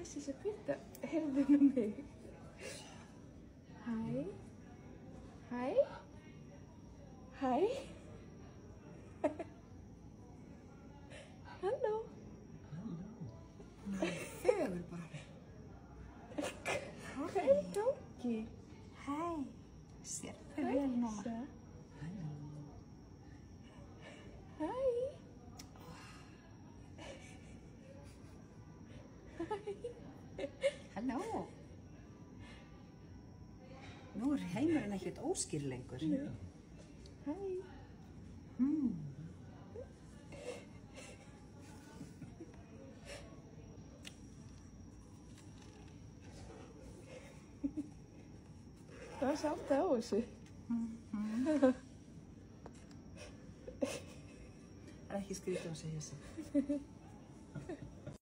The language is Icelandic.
Blessis að byrta, heyrðu nú mig. Hæ? Hæ? Hæ? Halló? Hún er fögur bara. Hvað er í gangi? Hæ, sér þau vel núna? Hæ? Halló. Nú er heimurinn ekkert óskýr lengur. Hæ? Það var sátt á þessu. Ekki skrítið að segja sig.